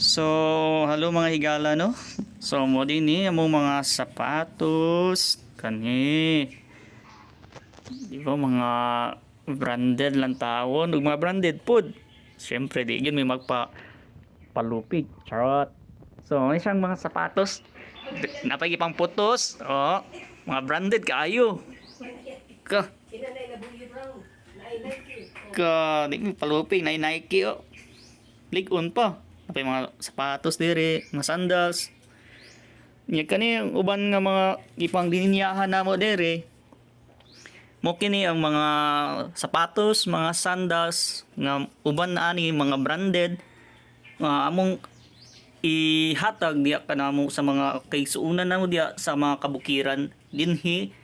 So, hello mga higala no. So, mo din ni among mga sapatos kani. Di ba mga branded lang tawon, ug mga branded food. Syempre di gyud may magpa palupig. Charot. So, may siyang mga sapatos napay pang putos. Oh, mga branded kaayo. Ka. Ka, di mo palupig na Nike oh. Ligon pa. Napay mga sapatos diri, mga sandals. Nya kani uban nga mga ipang dininyahan namo diri. Mo kini ang mga sapatos, mga sandals nga uban na ani mga branded nga among ihatag diya kanamo sa mga kaigsuonan namo diya sa mga kabukiran dinhi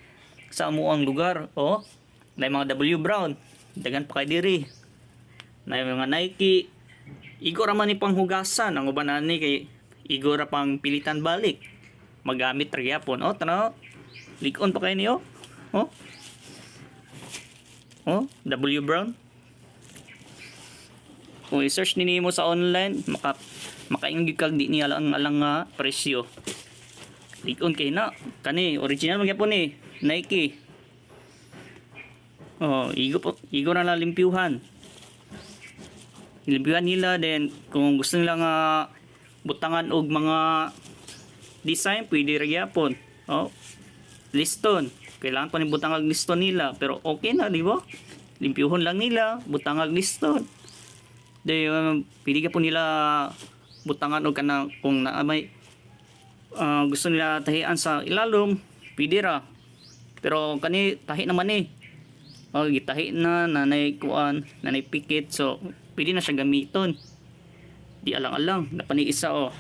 sa amuang lugar. Oh, na mga W Brown, dagan pa kay diri. Na mga Nike, igo ra man ni panghugasan ang uban ani kay igo ra pang pilitan balik. Magamit ra gyapon. Oh, tanaw. Ligon pa kay niyo. Oh. Oh, W Brown. Kung i-search nimo sa online, makainggi kag di niya alang nga presyo. Ligon kay na. Kani original man gyapon ni Nike. Oh, igo na lang limpyuhan. Limpyuhan nila then kung gusto nila nga butangan og mga design pwede ra gyapon. Oh, liston. Kailangan pa ni butangag liston nila pero okay na di ba? Limpyuhon lang nila, butangag liston. Di pwede ka po nila butangan og kanang kung na may gusto nila tahian sa ilalom, pwede ra. Pero kani tahi naman eh. Oh, gitahi na nanay kuan, nanay pikit so pwede na siya gamiton. Di alang-alang napani isa oh.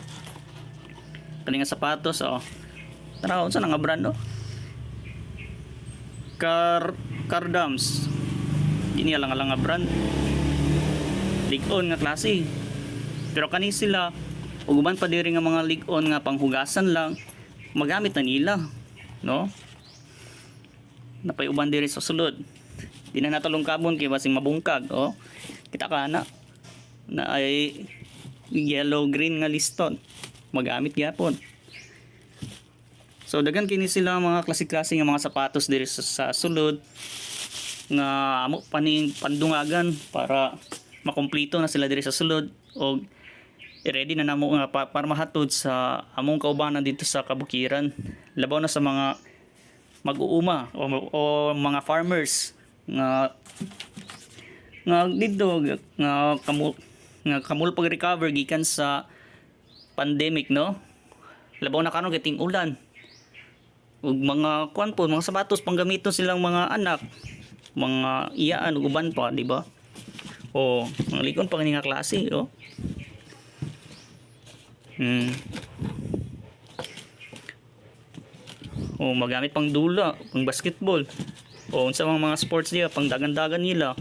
Kani nga sapatos oh. Tara unsa nga brand oh? Cardams. Di ni alang-alang nga brand. Ligon nga klase. Pero kani sila ug uban pa diri nga mga ligon nga panghugasan lang magamit na nila, no? Napay uban diri sa sulod. Di na natulong kabon kay basing mabungkag oh. Kita ka na ay yellow green nga liston magamit gyapon. So dagan kini sila mga klase-klase nga mga sapatos diri sa sulod nga amo paning pandungagan para makumpleto na sila diri sa sulod og i-ready na namo nga para mahatod sa among kaubanan dito sa kabukiran. Labaw na sa mga mag-uuma o mga farmers nga dito nga kamul pag-recover gikan sa pandemic no. Labaw na karon kiting ulan. Ug mga kuan po, mga sapatos panggamiton silang mga anak, mga iyaan ug uban pa, di ba? O, mga likon pang nga klase, oh. O, magamit pang dula, pang basketball. O, unsa mga sports diya, pang dagan-dagan nila.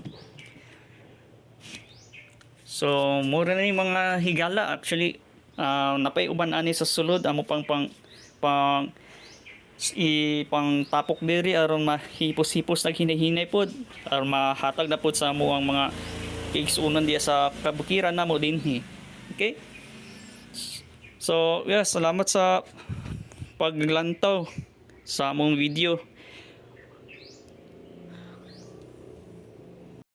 So, mura na yung mga higala actually. Napay uban ani sa sulod amo pang tapok diri aron mahipos-hipos nag hinay-hinay pod aron mahatag na pod sa amo ang mga igsuonan diya sa kabukiran namo dinhi. Okay? So, yeah, salamat sa paglantaw sa among video.